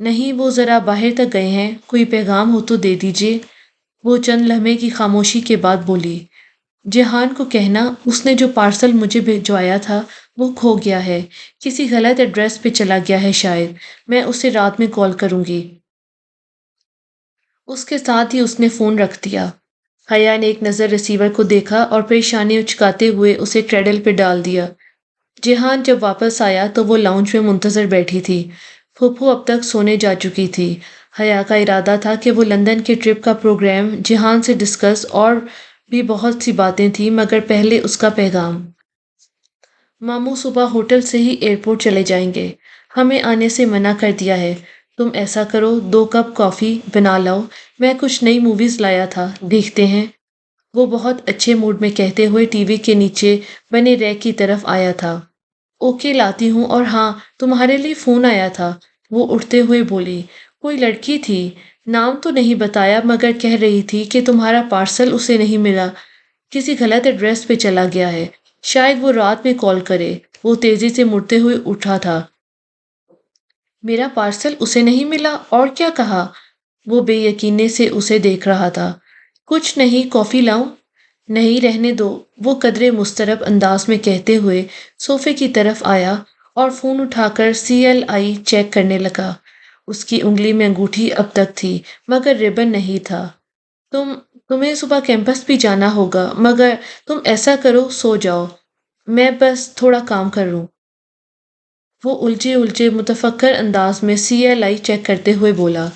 نہیں، وہ ذرا باہر تک گئے ہیں، کوئی پیغام ہو تو دے دیجیے۔ وہ چند لمحے کی خاموشی کے بعد بولی، جہان کو کہنا اس نے جو پارسل مجھے بھجوایا تھا وہ کھو گیا ہے، کسی غلط ایڈریس پہ چلا گیا ہے شاید، میں اسے رات میں کال کروں گی۔ اس کے ساتھ ہی اس نے فون رکھ دیا۔ حیا نے ایک نظر ریسیور کو دیکھا اور پریشانی اچکاتے ہوئے اسے کریڈل پہ ڈال دیا۔ جہان جب واپس آیا تو وہ لاؤنج میں منتظر بیٹھی تھی۔ پھوپھو اب تک سونے جا چکی تھی۔ حیا کا ارادہ تھا کہ وہ لندن کے ٹرپ کا پروگرام جہان سے ڈسکس اور بھی بہت سی باتیں تھیں، مگر پہلے اس کا پیغام۔ ماموں صبح ہوٹل سے ہی ایئرپورٹ چلے جائیں گے، ہمیں آنے سے منع کر دیا ہے۔ تم ایسا کرو، 2 کپ کافی بنا لاؤ، میں کچھ نئی موویز لایا تھا، دیکھتے ہیں۔ وہ بہت اچھے موڈ میں کہتے ہوئے ٹی وی کے نیچے بنے ریک کی طرف آیا تھا۔ اوکے لاتی ہوں، اور ہاں تمہارے لیے فون آیا تھا، وہ اٹھتے ہوئے بولی۔ کوئی لڑکی تھی، نام تو نہیں بتایا مگر کہہ رہی تھی کہ تمہارا پارسل اسے نہیں ملا، کسی غلط ایڈریس پہ چلا گیا ہے، شاید وہ رات میں کال کرے۔ وہ تیزی سے مڑتے ہوئے اٹھا تھا۔ میرا پارسل اسے نہیں ملا، اور کیا کہا؟ وہ بے یقینی سے اسے دیکھ رہا تھا۔ کچھ نہیں، کافی لاؤں؟ نہیں، رہنے دو، وہ قدرے مضطرب انداز میں کہتے ہوئے صوفے کی طرف آیا اور فون اٹھا کر CLI چیک کرنے لگا۔ اس کی انگلی میں انگوٹھی اب تک تھی مگر ربن نہیں تھا۔ تمہیں صبح کیمپس بھی جانا ہوگا، مگر تم ایسا کرو، سو جاؤ، میں بس تھوڑا کام کر لوں۔ وہ الجھے متفکر انداز میں CLI چیک کرتے ہوئے بولا۔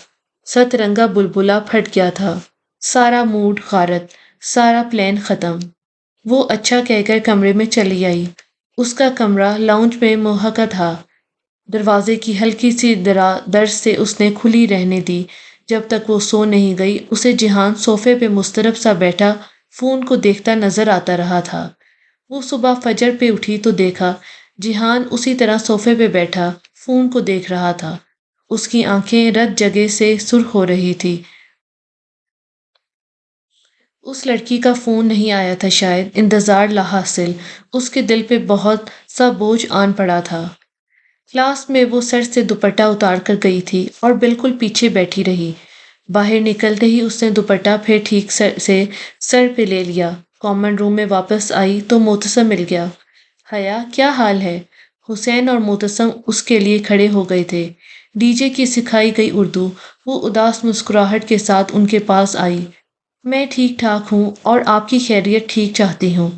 ست رنگا بلبلا پھٹ گیا تھا، سارا موڈ غارت، سارا پلان ختم۔ وہ اچھا کہہ کر کمرے میں چلی آئی۔ اس کا کمرہ لاؤنج میں محکہ تھا۔ دروازے کی ہلکی سی درز سے اس نے کھلی رہنے دی۔ جب تک وہ سو نہیں گئی اسے جہان صوفے پہ مضطرب سا بیٹھا فون کو دیکھتا نظر آتا رہا تھا۔ وہ صبح فجر پہ اٹھی تو دیکھا جہان اسی طرح صوفے پہ بیٹھا فون کو دیکھ رہا تھا۔ اس کی آنکھیں رت جگہ سے سرخ ہو رہی تھی۔ اس لڑکی کا فون نہیں آیا تھا شاید، انتظار لا حاصل، اس کے دل پہ بہت سا بوجھ آن پڑا تھا۔ کلاس میں وہ سر سے دوپٹہ اتار کر گئی تھی اور بالکل پیچھے بیٹھی رہی۔ باہر نکلتے ہی اس نے دوپٹہ پھر ٹھیک سے سر پہ لے لیا۔ کامن روم میں واپس آئی تو معتصم مل گیا۔ حیا، کیا حال ہے؟ حسین اور معتصم اس کے لیے کھڑے ہو گئے تھے۔ ڈی جے کی سکھائی گئی اردو، وہ اداس مسکراہٹ کے ساتھ ان کے پاس آئی۔ میں ٹھیک ٹھاک ہوں اور آپ کی خیریت ٹھیک چاہتی ہوں۔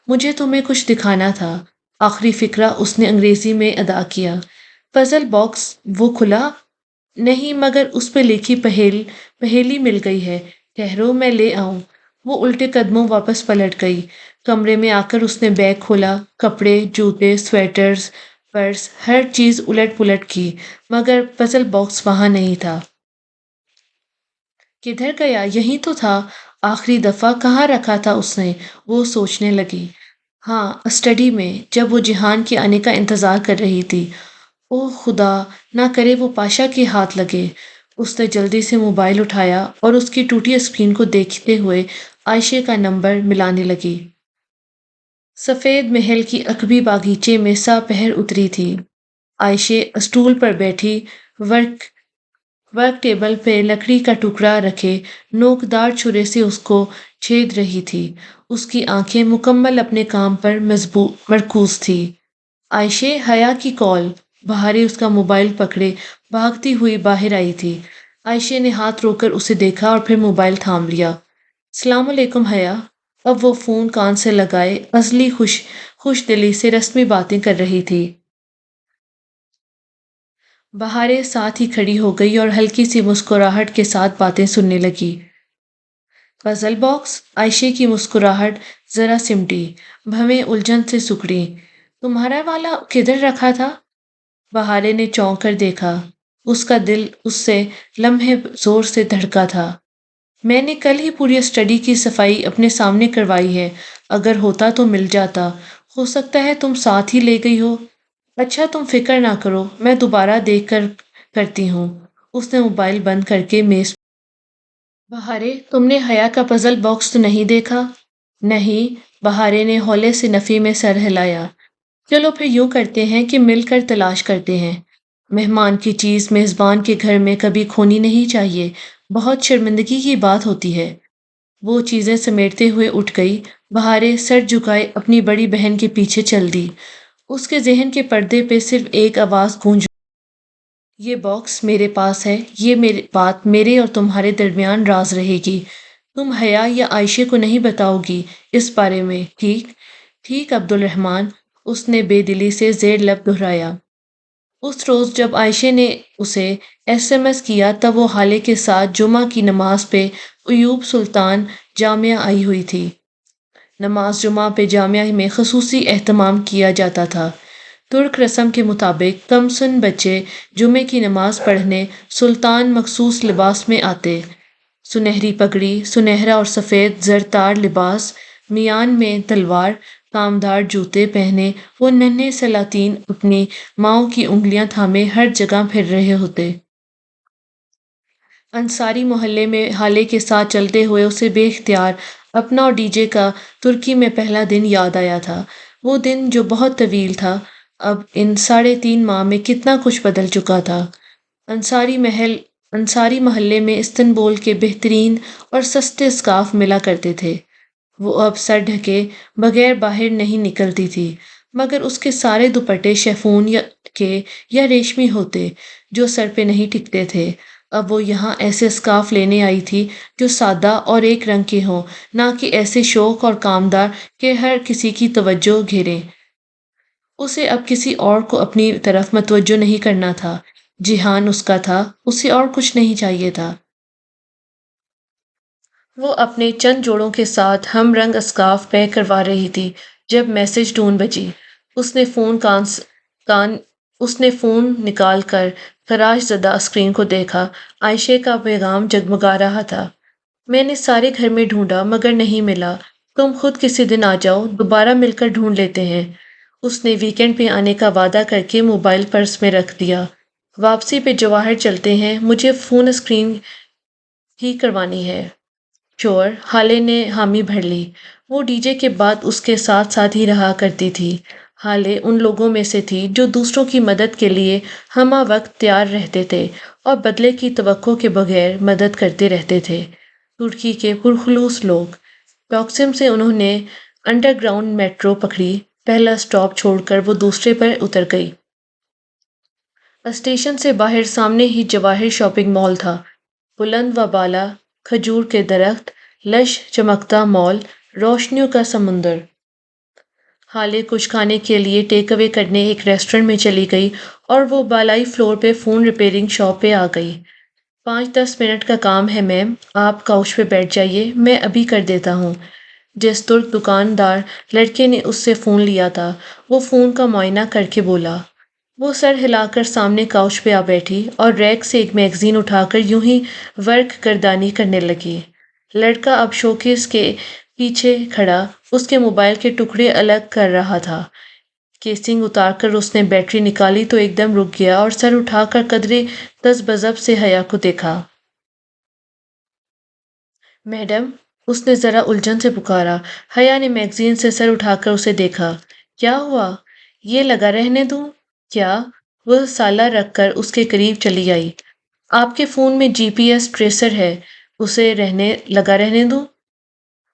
مجھے تمہیں کچھ دکھانا تھا۔ آخری فقرہ اس نے انگریزی میں ادا کیا۔ پزل باکس وہ کھلا؟ نہیں، مگر اس پہ لکھی پہیلی مل گئی ہے، ٹھہرو میں لے آؤں۔ وہ الٹے قدموں واپس پلٹ گئی۔ کمرے میں آ کر اس نے بیگ کھولا، کپڑے، جوتے، سویٹرز، پرس، ہر چیز الٹ پلٹ کی، مگر پزل باکس وہاں نہیں تھا۔ کدھر گیا؟ یہی تو تھا، آخری دفعہ کہاں رکھا تھا اس نے؟ وہ سوچنے لگی۔ ہاں، اسٹڈی میں، جب وہ جہان کے آنے کا انتظار کر رہی تھی۔ اوہ خدا، نہ کرے وہ پاشا کے ہاتھ لگے۔ اس نے جلدی سے موبائل اٹھایا اور اس کی ٹوٹی اسکرین کو دیکھتے ہوئے عائشہ کا نمبر ملانے لگی۔ سفید محل کی عقبی باغیچے میں سا پہر اتری تھی۔ عائشہ اسٹول پر بیٹھی ورک ٹیبل پہ لکڑی کا ٹکڑا رکھے نوکدار چھرے سے اس کو چھید رہی تھی۔ اس کی آنکھیں مکمل اپنے کام پر مرکوز تھی۔ عائشہ، حیا کی کال۔ بہارے اس کا موبائل پکڑے بھاگتی ہوئی باہر آئی تھی۔ عائشہ نے ہاتھ روک کر اسے دیکھا اور پھر موبائل تھام لیا۔ السلام علیکم حیا۔ اب وہ فون کان سے لگائے ازلی خوش دلی سے رسمی باتیں کر رہی تھی۔ بہارے ساتھ ہی کھڑی ہو گئی اور ہلکی سی مسکراہٹ کے ساتھ باتیں سننے لگی۔ Puzzle box? عائشہ کی مسکراہٹ ذرا سمٹی، بھویں الجھن سے سکڑی۔ تمہارا والا کدھر رکھا تھا؟ بہارے نے چونک کر دیکھا۔ اس کا دل اس سے لمحے زور سے دھڑکا تھا۔ میں نے کل ہی پوری اسٹڈی کی صفائی اپنے سامنے کروائی ہے، اگر ہوتا تو مل جاتا، ہو سکتا ہے تم ساتھ ہی لے گئی ہو۔ اچھا، تم فکر نہ کرو، میں دوبارہ دیکھ کر کرتی ہوں۔ اس نے موبائل بند کر کے میز۔ بہارے، تم نے حیا کا پزل باکس تو نہیں دیکھا؟ نہیں، بہارے نے ہولے سے نفی میں سر ہلایا۔ چلو پھر یوں کرتے ہیں کہ مل کر تلاش کرتے ہیں۔ مہمان کی چیز میزبان کے گھر میں کبھی کھونی نہیں چاہیے، بہت شرمندگی کی بات ہوتی ہے۔ وہ چیزیں سمیٹتے ہوئے اٹھ گئی، بہارے سر جھکائے اپنی بڑی بہن کے پیچھے چل دی۔ اس کے ذہن کے پردے پہ صرف ایک آواز گونج، یہ باکس میرے پاس ہے، یہ میری بات میرے اور تمہارے درمیان راز رہے گی، تم حیا یا عائشہ کو نہیں بتاؤ گی اس بارے میں، ٹھیک؟ ٹھیک عبد الرحمن، اس نے بے دلی سے زیر لب دہرایا۔ اس روز جب عائشہ نے اسے SMS کیا تب وہ حالے کے ساتھ جمعہ کی نماز پہ ایوب سلطان جامعہ آئی ہوئی تھی۔ نماز جمعہ پہ جامعہ میں خصوصی اہتمام کیا جاتا تھا۔ ترک رسم کے مطابق کم سن بچے جمعے کی نماز پڑھنے سلطان مخصوص لباس میں آتے، سنہری پگڑی، سنہرا اور سفید زرتار لباس، میان میں تلوار، کامدار جوتے پہنے وہ ننھے سلاطین اپنی ماؤں کی انگلیاں تھامے ہر جگہ پھر رہے ہوتے۔ انصاری محلے میں حالے کے ساتھ چلتے ہوئے اسے بے اختیار اپنا اور ڈی جے کا ترکی میں پہلا دن یاد آیا تھا۔ وہ دن جو بہت طویل تھا، اب ان 3.5 ماہ میں کتنا کچھ بدل چکا تھا۔ انصاری محلے میں استنبول کے بہترین اور سستے اسکارف ملا کرتے تھے۔ وہ اب سر ڈھکے بغیر باہر نہیں نکلتی تھی، مگر اس کے سارے دوپٹے شیفون یا ریشمی ہوتے جو سر پہ نہیں ٹکتے تھے۔ اب وہ یہاں ایسے اسکارف لینے آئی تھی جو سادہ اور ایک رنگ کے ہوں، نہ کہ ایسے شوق اور کامدار کہ ہر کسی کی توجہ گھیریں۔ اسے اب کسی اور کو اپنی طرف متوجہ نہیں کرنا تھا، جہان اس کا تھا، اسے اور کچھ نہیں چاہیے تھا۔ وہ اپنے چند جوڑوں کے ساتھ ہم رنگ اسکارف پیک کروا رہی تھی جب میسج ٹون بجی۔ اس نے فون نکال کر خراش زدہ اسکرین کو دیکھا۔ عائشہ کا پیغام جگمگا رہا تھا۔ میں نے سارے گھر میں ڈھونڈا مگر نہیں ملا، تم خود کسی دن آ جاؤ، دوبارہ مل کر ڈھونڈ لیتے ہیں۔ اس نے ویکینڈ پہ آنے کا وعدہ کر کے موبائل پرس میں رکھ دیا۔ واپسی پہ جواہر چلتے ہیں، مجھے فون اسکرین ٹھیک کروانی ہے۔ شور، حالے نے حامی بھر لی۔ وہ ڈی جے کے بعد اس کے ساتھ ساتھ ہی رہا کرتی تھی۔ حالے ان لوگوں میں سے تھی جو دوسروں کی مدد کے لیے ہمہ وقت تیار رہتے تھے اور بدلے کی توقع کے بغیر مدد کرتے رہتے تھے۔ ترکی کے پرخلوص لوگ۔ ٹاکسم سے انہوں نے انڈر گراؤنڈ میٹرو پکڑی، پہلا اسٹاپ چھوڑ کر وہ دوسرے پر اتر گئی۔ اسٹیشن سے باہر سامنے ہی جواہر شاپنگ مال تھا، بلند و بالا، کھجور کے درخت، لش چمکتا مال، روشنیوں کا سمندر۔ حالے کچھ کھانے کے لیے ٹیک اوے کرنے ایک ریسٹورنٹ میں چلی گئی اور وہ بالائی فلور پہ فون ریپیئرنگ شاپ پہ آ گئی۔ 5-10 منٹ کا کام ہے میم، آپ کاؤچ پہ بیٹھ جائیے، میں ابھی کر دیتا ہوں۔ جس ترک دکاندار لڑکے نے اس سے فون لیا تھا وہ فون کا معائنہ کر کے بولا۔ وہ سر ہلا کر سامنے کاؤچ پہ آ بیٹھی اور ریک سے ایک میگزین اٹھا کر یوں ہی ورق گردانی کرنے لگی۔ لڑکا اب شوکیس کے پیچھے کھڑا اس کے موبائل کے ٹکڑے الگ کر رہا تھا۔ کیسنگ اتار کر اس نے بیٹری نکالی تو ایک دم رک گیا اور سر اٹھا کر قدرے تذبذب سے حیا کو دیکھا۔ میڈم، اس نے ذرا الجھن سے پکارا۔ حیا نے میگزین سے سر اٹھا کر اسے دیکھا۔ کیا ہوا؟ یہ لگا رہنے دوں؟ کیا؟ وہ سالہ رکھ کر اس کے قریب چلی آئی۔ آپ کے فون میں GPS ٹریسر ہے، اسے لگا رہنے دوں؟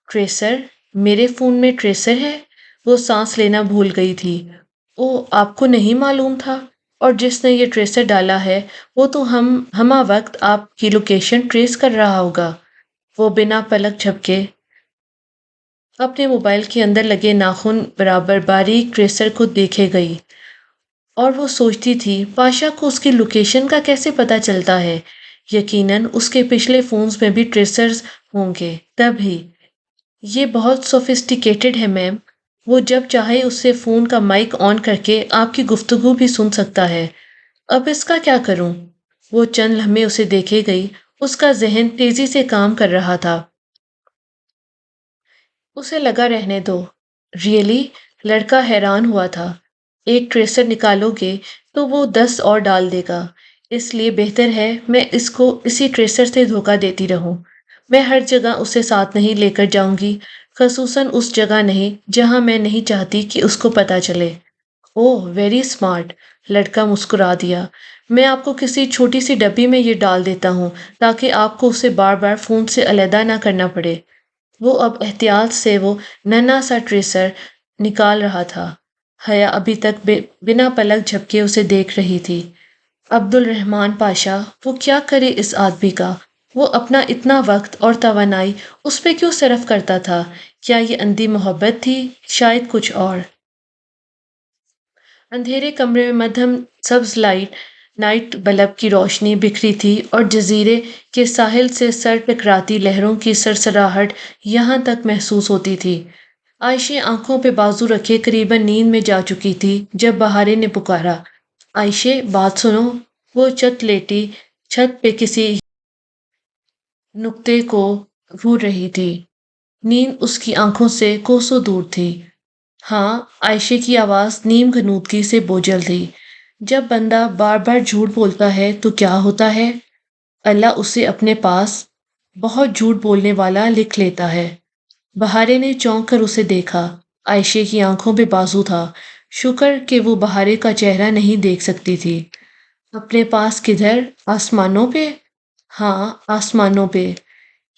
ٹریسر؟ میرے فون میں ٹریسر ہے؟ وہ سانس لینا بھول گئی تھی۔ اوہ، آپ کو نہیں معلوم تھا؟ اور جس نے یہ ٹریسر ڈالا ہے وہ تو ہمہ وقت آپ کی لوکیشن ٹریس کر رہا ہوگا۔ وہ بنا پلک جھپکے اپنے موبائل کے اندر لگے ناخن برابر باریک ٹریسر کو دیکھے گئی، اور وہ سوچتی تھی پاشا کو اس کی لوکیشن کا کیسے پتہ چلتا ہے؟ یقیناً اس کے پچھلے فونز میں بھی ٹریسرز ہوں گے، تب ہی۔ یہ بہت سوفسٹیکیٹڈ ہے میم، وہ جب چاہے اس سے فون کا مائک آن کر کے آپ کی گفتگو بھی سن سکتا ہے۔ اب اس کا کیا کروں؟ وہ چند لمحے اسے دیکھے گئی، اس کا ذہن تیزی سے کام کر رہا تھا۔ اسے لگا رہنے دو۔ ریئلی؟ لڑکا حیران ہوا تھا۔ ایک ٹریسر نکالو گے تو وہ 10 اور ڈال دے گا، اس لیے بہتر ہے میں اس کو اسی ٹریسر سے دھوکہ دیتی رہوں۔ میں ہر جگہ اسے ساتھ نہیں لے کر جاؤں گی، خصوصاً اس جگہ نہیں جہاں میں نہیں چاہتی کہ اس کو پتہ چلے۔ اوہ، ویری اسمارٹ، لڑکا مسکرا دیا۔ میں آپ کو کسی چھوٹی سی ڈبی میں یہ ڈال دیتا ہوں تاکہ آپ کو اسے بار بار فون سے علیحدہ نہ کرنا پڑے۔ وہ اب احتیاط سے وہ ننھا سا ٹریسر نکال رہا تھا۔ حیا ابھی تک بنا پلک جھپکے اسے دیکھ رہی تھی۔ عبد الرحمن پاشا، وہ کیا کرے اس آدمی کا؟ وہ اپنا اتنا وقت اور توانائی اس پہ کیوں صرف کرتا تھا؟ کیا یہ اندھی محبت تھی؟ شاید کچھ اور۔ اندھیرے کمرے میں مدھم سبز نائٹ بلب کی روشنی بکھری تھی اور جزیرے کے ساحل سے سر ٹکراتی لہروں کی سرسراہٹ یہاں تک محسوس ہوتی تھی۔ عائشہ آنکھوں پہ بازو رکھے قریباً نیند میں جا چکی تھی جب بہارے نے پکارا، عائشہ بات سنو۔ وہ لیٹی چھت پہ کسی نقطے کو گھور رہی تھی۔ نیند اس کی آنکھوں سے کوسوں دور تھی۔ ہاں، عائشہ کی آواز نیم غنودگی سے بوجھل تھی۔ جب بندہ بار بار جھوٹ بولتا ہے تو کیا ہوتا ہے؟ اللہ اسے اپنے پاس بہت جھوٹ بولنے والا لکھ لیتا ہے۔ بہارے نے چونک کر اسے دیکھا۔ عائشہ کی آنکھوں پہ بازو تھا۔ شکر کہ وہ بہارے کا چہرہ نہیں دیکھ سکتی تھی۔ اپنے پاس کدھر؟ آسمانوں پہ؟ ہاں، آسمانوں پہ۔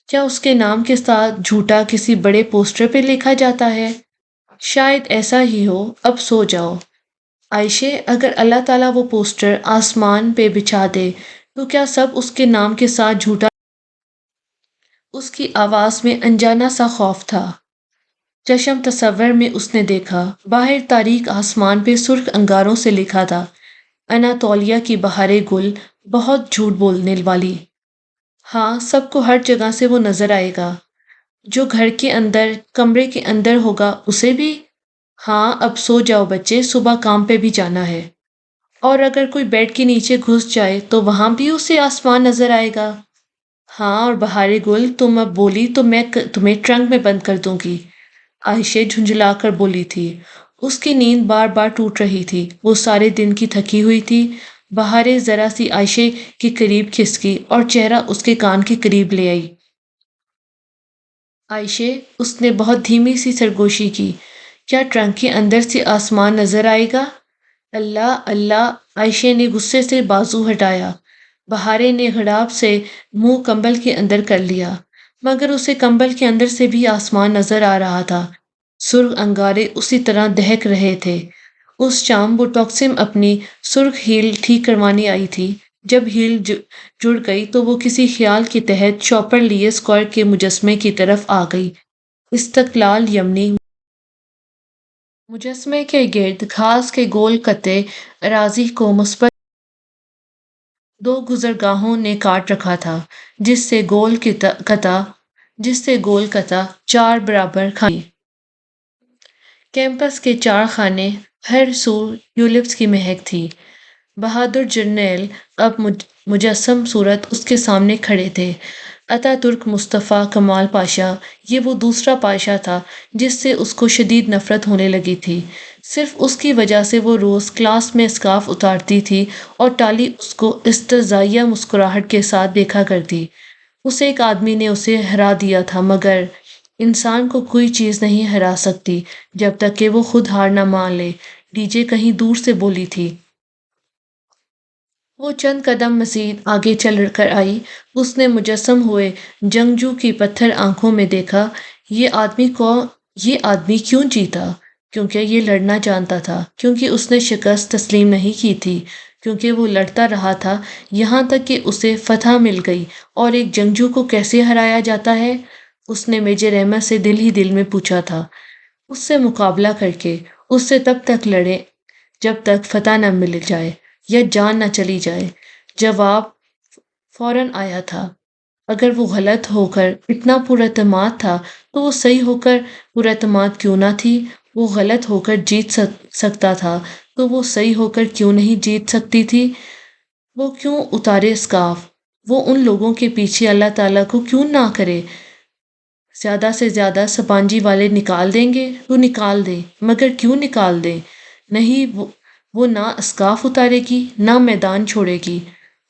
کیا اس کے نام کے ساتھ جھوٹا کسی بڑے پوسٹر پہ لکھا جاتا ہے؟ شاید ایسا ہی ہو۔ اب سو جاؤ۔ عائشہ، اگر اللہ تعالیٰ وہ پوسٹر آسمان پہ بچھا دے تو کیا سب اس کے نام کے ساتھ جھوٹا؟ اس کی آواز میں انجانا سا خوف تھا۔ چشم تصور میں اس نے دیکھا، باہر تاریک آسمان پہ سرخ انگاروں سے لکھا تھا، اناتولیہ کی بہاریں گل بہت جھوٹ بولنے والی۔ ہاں، سب کو ہر جگہ سے وہ نظر آئے گا۔ جو گھر کے اندر کمرے کے اندر ہوگا اسے بھی؟ ہاں، اب سو جاؤ بچے، صبح کام پہ بھی جانا ہے۔ اور اگر کوئی بیڈ کے نیچے گھس جائے تو وہاں بھی اسے آسمان نظر آئے گا۔ ہاں، اور بہاریں گل، تم اب بولی تو میں تمہیں ٹرنک میں بند کر دوں گی۔ عائشہ جھنجھلا کر بولی تھی۔ اس کی نیند بار بار ٹوٹ رہی تھی۔ وہ سارے دن کی تھکی ہوئی تھی۔ بہاریں ذرا سی عائشہ کے قریب کھسکی اور چہرہ اس کے کان کے قریب لے آئی۔ عائشہ، اس نے بہت دھیمی سی سرگوشی کی، کیا ٹرنک کے اندر سے آسمان نظر آئے گا؟ اللہ اللہ! عائشہ نے غصے سے بازو ہٹایا۔ بہاریں نے غضب سے منہ کمبل کے اندر کر لیا، مگر اسے کمبل کے اندر سے بھی آسمان نظر آ رہا تھا۔ سرخ انگارے اسی طرح دہک رہے تھے۔ اس شام وہ ٹاکسم اپنی سرخ ہیل ٹھیک کروانے آئی تھی۔ جب ہیل جڑ گئی تو وہ کسی خیال کے تحت شوپر لیے اسکوائر کے مجسمے کی طرف آ گئی۔ استقلال یمنی مجسمے کے گرد گھاس کے گول قطعے اراضی کو مثبت دو گزرگاہوں نے کاٹ رکھا تھا، جس سے گول قطع 4 برابر خانے۔ کیمپس کے 4 خانے، ہر سو ٹیولپس کی مہک تھی۔ بہادر جرنیل اب مجسم صورت اس کے سامنے کھڑے تھے۔ اتا ترک مصطفیٰ کمال پاشا، یہ وہ دوسرا پاشا تھا جس سے اس کو شدید نفرت ہونے لگی تھی۔ صرف اس کی وجہ سے وہ روز کلاس میں اسکارف اتارتی تھی اور ٹالی اس کو استہزائیہ مسکراہٹ کے ساتھ دیکھا کرتی۔ اس ایک آدمی نے اسے ہرا دیا تھا، مگر انسان کو کوئی چیز نہیں ہرا سکتی جب تک کہ وہ خود ہار نہ مان لے، ڈی جے کہیں دور سے بولی تھی۔ وہ چند قدم مزید آگے چل کر آئی۔ اس نے مجسم ہوئے جنگجو کی پتھر آنکھوں میں دیکھا۔ یہ آدمی کیوں جیتا؟ کیونکہ یہ لڑنا جانتا تھا، کیونکہ اس نے شکست تسلیم نہیں کی تھی، کیونکہ وہ لڑتا رہا تھا یہاں تک کہ اسے فتح مل گئی۔ اور ایک جنگجو کو کیسے ہرایا جاتا ہے؟ اس نے میجر احمد سے دل ہی دل میں پوچھا تھا۔ اس سے مقابلہ کر کے، اس سے تب تک لڑیں جب تک فتح نہ مل جائے یا جان نہ چلی جائے۔ جواب فوراً آیا تھا۔ اگر وہ غلط ہو کر اتنا پراعتماد تھا تو وہ صحیح ہو کر پراعتماد کیوں نہ تھی؟ وہ غلط ہو کر جیت سکتا تھا تو وہ صحیح ہو کر کیوں نہیں جیت سکتی تھی؟ وہ کیوں اتارے اسکارف؟ وہ ان لوگوں کے پیچھے اللہ تعالیٰ کو کیوں نہ کرے؟ زیادہ سے زیادہ سپانجی والے نکال دیں گے تو نکال دیں، مگر کیوں نکال دیں؟ نہیں، وہ نہ اسکارف اتارے گی نہ میدان چھوڑے گی۔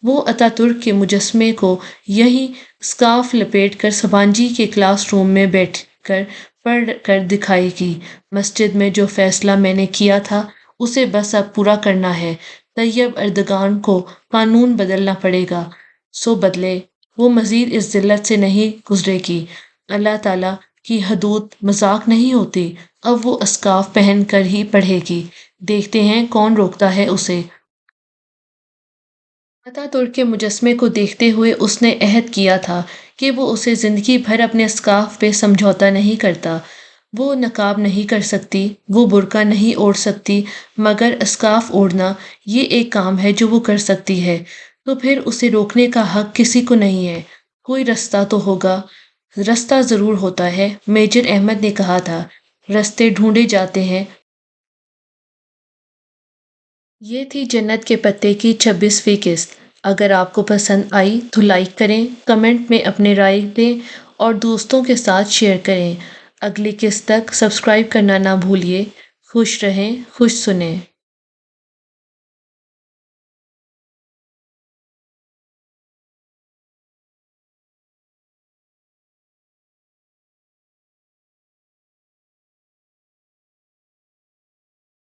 وہ اتا ترک کے مجسمے کو یہیں اسکارف لپیٹ کر سپانجی کے کلاس روم میں بیٹھ کر پڑھ کر دکھائے گی۔ مسجد میں جو فیصلہ میں نے کیا تھا اسے بس اب پورا کرنا ہے۔ طیب اردگان کو قانون بدلنا پڑے گا، سو بدلے۔ وہ مزید اس ذلت سے نہیں گزرے گی۔ اللہ تعالیٰ کی حدود مذاق نہیں ہوتی۔ اب وہ اسکارف پہن کر ہی پڑھے گی، دیکھتے ہیں کون روکتا ہے اسے۔ آتا ترک کے مجسمے کو دیکھتے ہوئے اس نے عہد کیا تھا کہ وہ اسے زندگی بھر اپنے اسکارف پہ سمجھوتا نہیں کرتا۔ وہ نقاب نہیں کر سکتی، وہ برقع نہیں اوڑھ سکتی، مگر اسکارف اوڑھنا یہ ایک کام ہے جو وہ کر سکتی ہے۔ تو پھر اسے روکنے کا حق کسی کو نہیں ہے۔ کوئی رستہ تو ہوگا۔ رستہ ضرور ہوتا ہے، میجر احمد نے کہا تھا۔ رستے ڈھونڈے جاتے ہیں۔ یہ تھی جنت کے پتے کی 26ویں قسط۔ اگر آپ کو پسند آئی تو لائک کریں، کمنٹ میں اپنے رائے دیں اور دوستوں کے ساتھ شیئر کریں۔ اگلی قسط تک سبسکرائب کرنا نہ بھولیے۔ خوش رہیں، خوش سنیں۔